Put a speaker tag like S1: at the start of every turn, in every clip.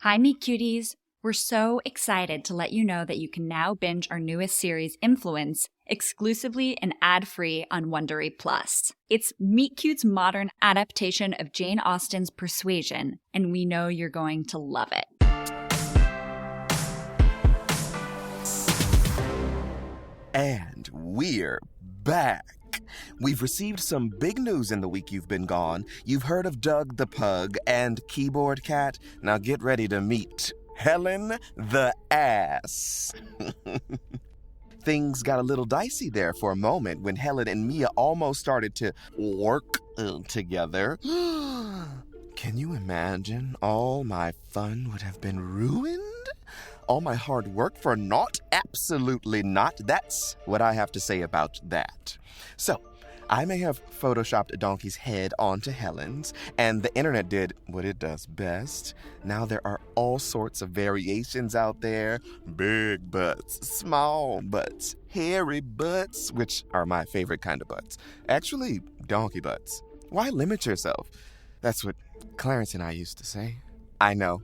S1: Hi, Meet Cuties! We're so excited to let you know that you can now binge our newest series, Influence, exclusively and ad-free on Wondery Plus. It's Meet Cute's modern adaptation of Jane Austen's Persuasion, and we know you're going to love it.
S2: And we're back. We've received some big news in the week you've been gone. You've heard of Doug the Pug and Keyboard Cat. Now get ready to meet Helen the Ass. Things got a little dicey there for a moment when Helen and Mia almost started to work together. Can you imagine? All my fun would have been ruined? All my hard work for naught? Absolutely not. That's what I have to say about that. So, I may have photoshopped a donkey's head onto Helen's, and the internet did what it does best. Now there are all sorts of variations out there. Big butts, small butts, hairy butts, which are my favorite kind of butts. Actually, donkey butts. Why limit yourself? That's what Clarence and I used to say. I know.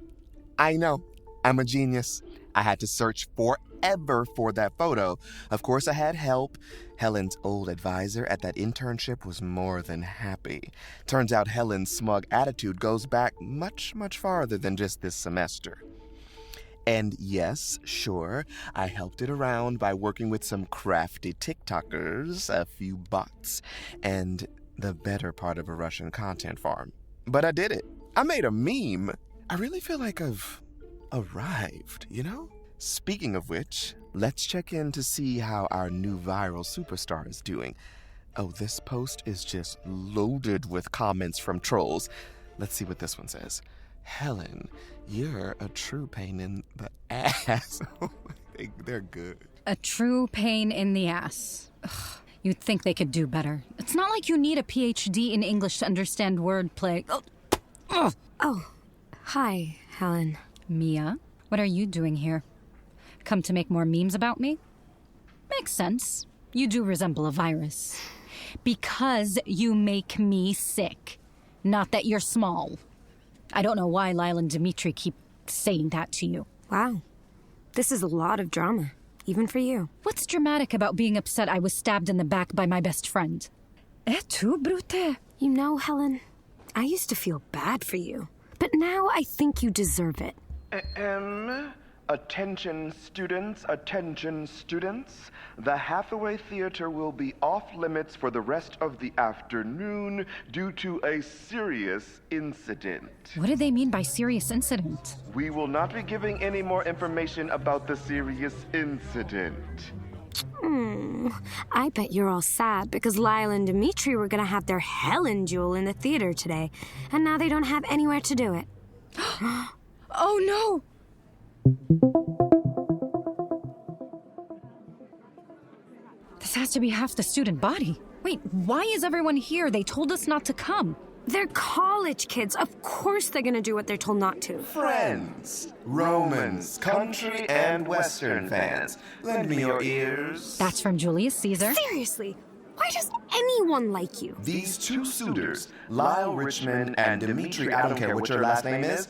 S2: I'm a genius. I had to search forever for that photo. Of course, I had help. Helen's old advisor at that internship was more than happy. Turns out Helen's smug attitude goes back much, much farther than just this semester. And yes, sure, I helped it around by working with some crafty TikTokers, a few bots, and the better part of a Russian content farm. But I did it. I made a meme. I really feel like I've arrived, you know? Speaking of which, let's check in to see how our new viral superstar is doing. Oh, this post is just loaded with comments from trolls. Let's see what this one says. Helen, you're a true pain in the ass. They're good.
S3: A true pain in the ass. Ugh, you'd think they could do better. It's not like you need a PhD in English to understand wordplay.
S4: Oh, hi, Helen.
S3: Mia, what are you doing here? Come to make more memes about me? Makes sense. You do resemble a virus. Because you make me sick. Not that you're small. I don't know why Lyle and Dimitri keep saying that to you.
S4: Wow. This is a lot of drama, even for you.
S3: What's dramatic about being upset I was stabbed in the back by my best friend?
S4: Tu, Brute? You know, Helen, I used to feel bad for you. But now I think you deserve it.
S2: Attention students. The Hathaway Theater will be off limits for the rest of the afternoon due to a serious incident.
S3: What do they mean by serious incident?
S2: We will not be giving any more information about the serious incident.
S4: I bet you're all sad because Lyle and Dimitri were gonna have their Helen duel in the theater today, and now they don't have anywhere to do it.
S3: Oh no! This has to be half the student body. Wait, why is everyone here? They told us not to come.
S4: They're college kids. Of course they're gonna do what they're told not to.
S2: Friends, Romans, country and Western fans, lend me your ears.
S3: That's from Julius Caesar.
S4: Seriously, why does anyone like you?
S2: These two suitors, Lyle Richmond and Dimitri, I don't care what your last name is,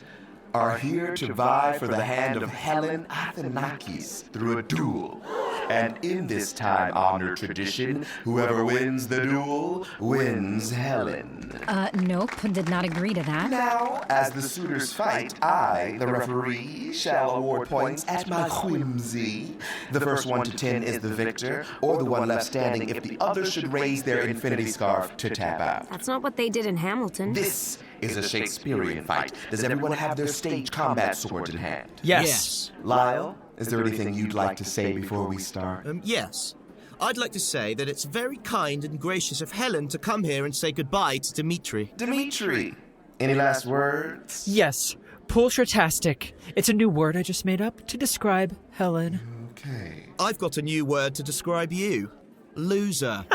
S2: are here to vie for the hand of Helen Athanakis through a duel. And in this time-honored tradition, whoever wins the duel wins Helen.
S3: Nope, did not agree to that.
S2: Now, as the suitors fight, I, the referee, shall award points at my whimsy. The first 1 to 10 is the victor, or the one left standing if the other should raise their infinity scarf to tap out.
S4: That's not what they did in Hamilton.
S2: This is a Shakespearean fight. Does everyone have their stage combat swords in hand?
S5: Yes.
S2: Lyle, is there anything you'd like to say before we start?
S5: Yes. I'd like to say that it's very kind and gracious of Helen to come here and say goodbye to Dimitri.
S2: Dimitri, any last words?
S6: Yes. Pulchratastic. It's a new word I just made up to describe Helen.
S2: Okay.
S5: I've got a new word to describe you. Loser.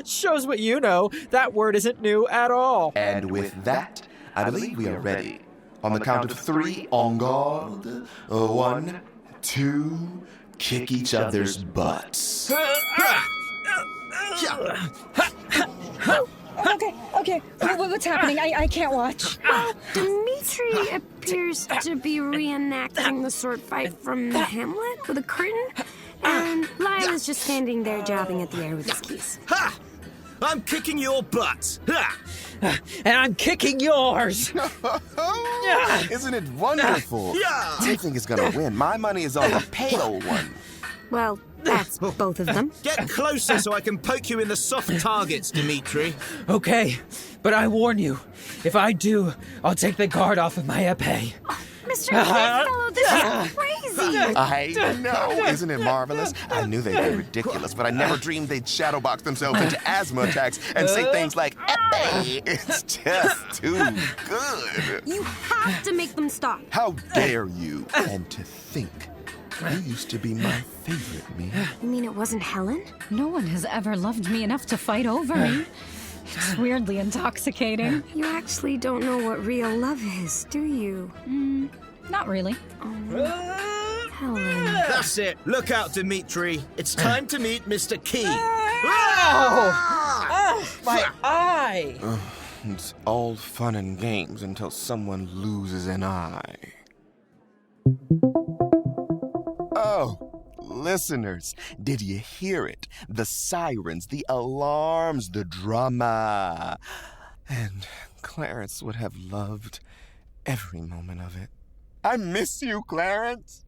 S6: Shows what you know. That word isn't new at all.
S2: And with that, I believe we are ready. On the count of 3, en garde. 1, 2, kick each other's butts.
S3: Okay. What's happening? I can't watch.
S4: Well, Dimitri appears to be reenacting the sword fight from Hamlet with a curtain, and Lyle is just standing there jabbing at the air with his keys.
S5: Ha! I'm kicking your butt. Ha!
S6: And I'm kicking yours!
S2: Isn't it wonderful?
S5: Yeah!
S2: I think it's gonna win. My money is on the pale one.
S4: Well, that's both of them.
S5: Get closer so I can poke you in the soft targets, Dimitri.
S6: Okay, but I warn you, if I do, I'll take the guard off of my épée.
S4: Mr. Goodfellow, this is crazy!
S2: I know. Isn't it marvelous? I knew they'd be ridiculous, but I never dreamed they'd shadowbox themselves into asthma attacks and say things like, "Epe." It's just too good.
S4: You have to make them stop.
S2: How dare you? And to think, you used to be my favorite, Mia.
S4: You mean it wasn't Helen?
S3: No one has ever loved me enough to fight over me. It's weirdly intoxicating.
S4: You actually don't know what real love is, do you?
S3: Not really.
S4: Helen.
S5: That's it. Look out, Dimitri. It's time to meet Mr. Key.
S6: My eye!
S2: It's all fun and games until someone loses an eye. Oh, listeners, did you hear it? The sirens, the alarms, the drama. And Clarence would have loved every moment of it. I miss you, Clarence.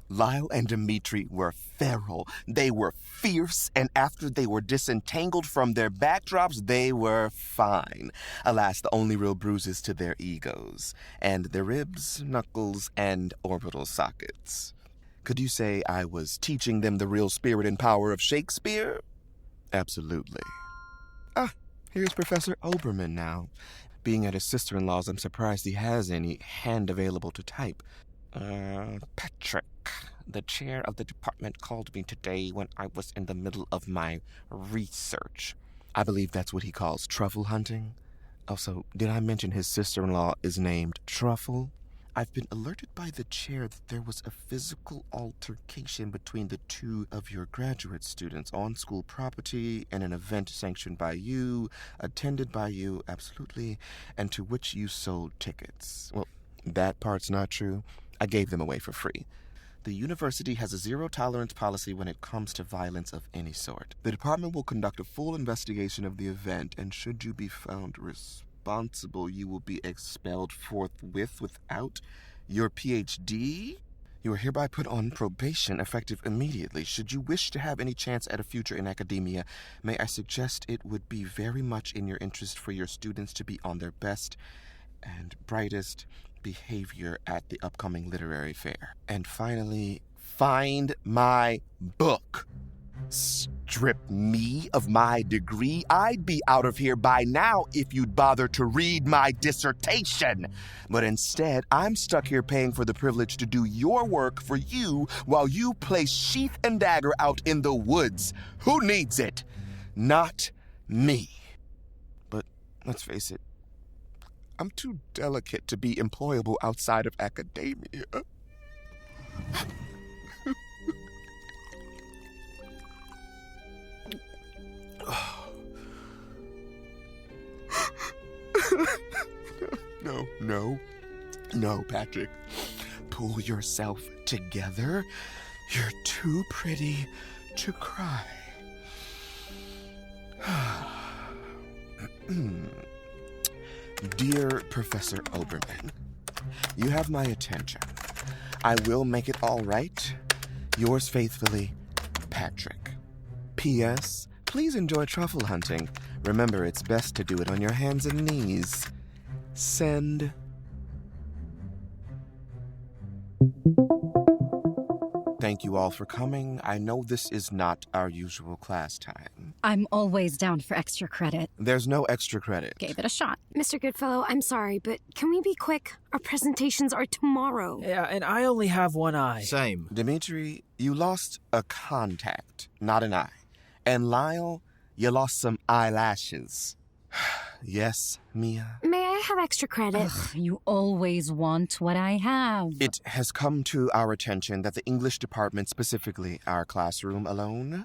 S2: Lyle and Dimitri were feral. They were fierce, and after they were disentangled from their backdrops, they were fine. Alas, the only real bruises to their egos, and their ribs, knuckles, and orbital sockets. Could you say I was teaching them the real spirit and power of Shakespeare? Absolutely. Here's Professor Oberman now. Being at his sister-in-law's, I'm surprised he has any hand available to type. Patrick, the chair of the department called me today when I was in the middle of my research. I believe that's what he calls truffle hunting. Also, did I mention his sister-in-law is named Truffle? I've been alerted by the chair that there was a physical altercation between the two of your graduate students on school property in an event sanctioned by you, attended by you, absolutely, and to which you sold tickets. Well, that part's not true. I gave them away for free. The university has a zero-tolerance policy when it comes to violence of any sort. The department will conduct a full investigation of the event, and should you be found responsible, you will be expelled forthwith without your PhD. You are hereby put on probation, effective immediately. Should you wish to have any chance at a future in academia, may I suggest it would be very much in your interest for your students to be on their best and brightest behavior at the upcoming literary fair. And finally, find my book. Strip me of my degree? I'd be out of here by now if you'd bother to read my dissertation. But instead, I'm stuck here paying for the privilege to do your work for you while you play sheath and dagger out in the woods. Who needs it? Not me. But let's face it, I'm too delicate to be employable outside of academia. No, Patrick. Pull yourself together. You're too pretty to cry. Dear Professor Oberman, you have my attention. I will make it all right. Yours faithfully, Patrick. P.S. Please enjoy truffle hunting. Remember, it's best to do it on your hands and knees. Send. Thank you all for coming. I know this is not our usual class time.
S3: I'm always down for extra credit.
S2: There's no extra credit.
S3: Gave it a shot.
S4: Mr. Goodfellow, I'm sorry, but can we be quick? Our presentations are tomorrow.
S6: Yeah, and I only have one eye.
S5: Same.
S2: Dimitri, you lost a contact, not an eye. And Lyle, you lost some eyelashes. Yes, Mia?
S4: May I have extra credit?
S3: Ugh, you always want what I have.
S2: It has come to our attention that the English department, specifically our classroom alone,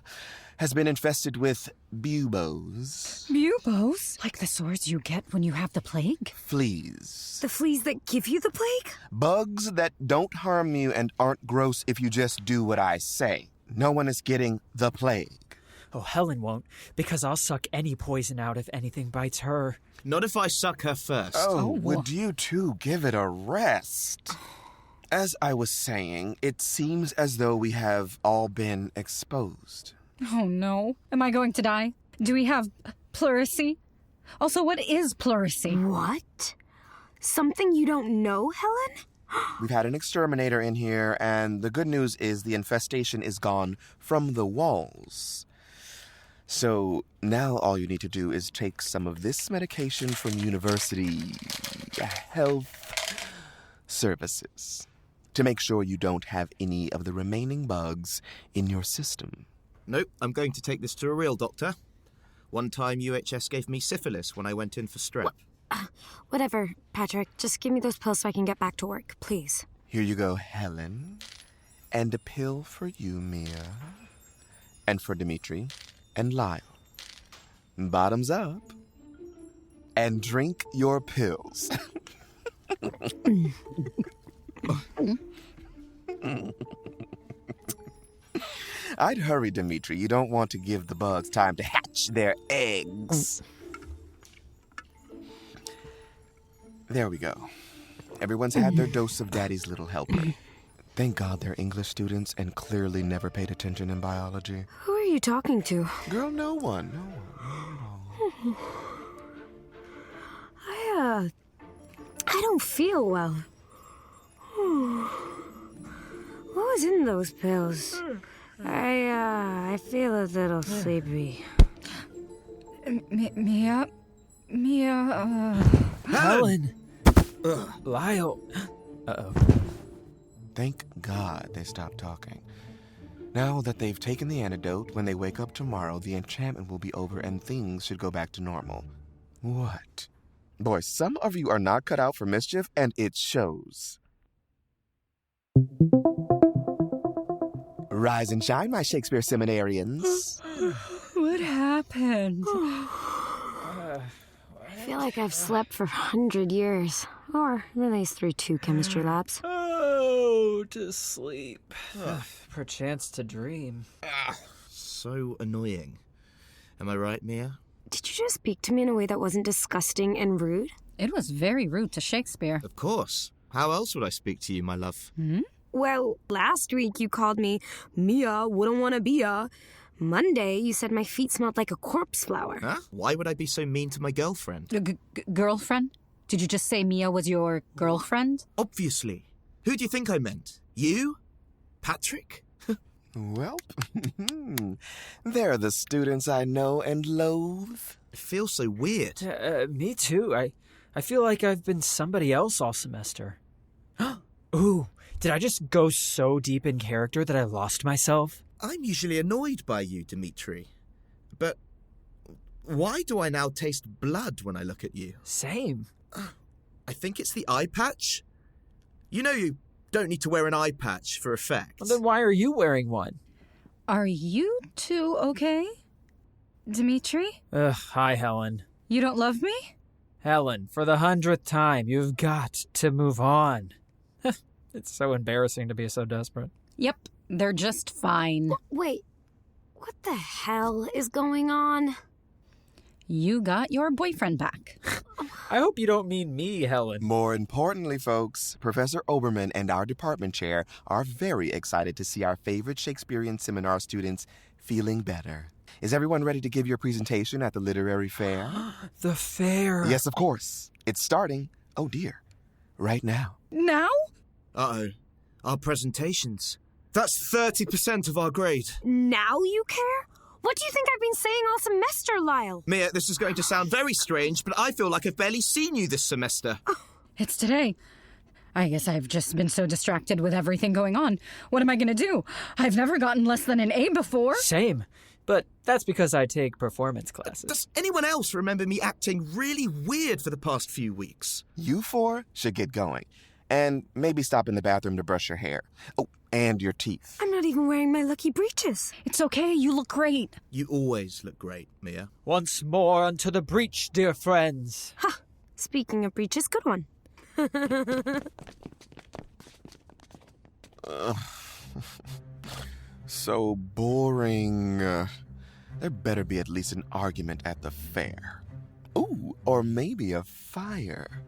S2: has been infested with buboes.
S3: Buboes? Like the sores you get when you have the plague?
S2: Fleas.
S4: The fleas that give you the plague?
S2: Bugs that don't harm you and aren't gross if you just do what I say. No one is getting the plague.
S6: Oh, Helen won't, because I'll suck any poison out if anything bites her.
S5: Not if I suck her first.
S2: Oh, would you two give it a rest? As I was saying, it seems as though we have all been exposed.
S3: Oh no. Am I going to die? Do we have pleurisy? Also, what is pleurisy?
S4: What? Something you don't know, Helen?
S2: We've had an exterminator in here, and the good news is the infestation is gone from the walls. So now all you need to do is take some of this medication from University Health Services to make sure you don't have any of the remaining bugs in your system.
S5: Nope, I'm going to take this to a real doctor. One time UHS gave me syphilis when I went in for strep.
S4: Whatever, Patrick. Just give me those pills so I can get back to work, please.
S2: Here you go, Helen. And a pill for you, Mia. And for Dimitri and Lyle. Bottoms up. And drink your pills. I'd hurry, Dimitri. You don't want to give the bugs time to hatch their eggs. There we go. Everyone's had their dose of Daddy's little helper. Thank God they're English students and clearly never paid attention in biology.
S4: Who are you talking to?
S2: Girl, no one.
S4: I don't feel well. What was in those pills? I feel a little sleepy.
S3: Mia.
S6: Helen! Lyle. Uh-oh.
S2: Thank God they stopped talking. Now that they've taken the antidote, when they wake up tomorrow, the enchantment will be over and things should go back to normal. What? Boys, some of you are not cut out for mischief, and it shows. Rise and shine, my Shakespeare seminarians.
S3: What happened?
S4: I feel like I've slept for 100 years. Or at least through 2 chemistry labs.
S6: Oh, to sleep. Perchance to dream.
S5: So annoying. Am I right, Mia?
S4: Did you just speak to me in a way that wasn't disgusting and rude?
S3: It was very rude to Shakespeare.
S5: Of course. How else would I speak to you, my love?
S4: Well, last week you called me Mia, wouldn't want to be a. Monday you said my feet smelled like a corpse flower.
S5: Huh? Why would I be so mean to my girlfriend?
S3: Girlfriend? Did you just say Mia was your girlfriend?
S5: Obviously. Who do you think I meant? You? Patrick?
S2: Well, they're the students I know and loathe.
S5: It feels so weird.
S6: Me too. I feel like I've been somebody else all semester. Ooh, did I just go so deep in character that I lost myself?
S5: I'm usually annoyed by you, Dimitri. But why do I now taste blood when I look at you?
S6: Same.
S5: I think it's the eye patch. You know you don't need to wear an eye patch for effect.
S6: Well, then why are you wearing one?
S3: Are you two okay? Dimitri?
S6: Hi, Helen.
S3: You don't love me?
S6: Helen, for the 100th time, you've got to move on. It's so embarrassing to be so desperate.
S3: Yep, they're just fine.
S4: Wait, what the hell is going on?
S3: You got your boyfriend back.
S6: I hope you don't mean me, Helen.
S2: More importantly, folks, Professor Oberman and our department chair are very excited to see our favorite Shakespearean seminar students feeling better. Is everyone ready to give your presentation at the literary fair?
S6: The fair.
S2: Yes, of course. It's starting, oh dear, right now.
S3: Now?
S5: Uh-oh. Our presentations. That's 30% of our grade.
S4: Now you care? What do you think I've been saying all semester, Lyle?
S5: Mia, this is going to sound very strange, but I feel like I've barely seen you this semester.
S3: It's today. I guess I've just been so distracted with everything going on. What am I going to do? I've never gotten less than an A before.
S6: Same. But that's because I take performance classes.
S5: Does anyone else remember me acting really weird for the past few weeks?
S2: You four should get going. And maybe stop in the bathroom to brush your hair. Oh, and your teeth.
S4: I'm not even wearing my lucky breeches.
S3: It's okay, you look great.
S5: You always look great, Mia.
S6: Once more unto the breach, dear friends.
S4: Ha! Speaking of breeches, good one.
S2: So boring. There better be at least an argument at the fair. Ooh, or maybe a fire.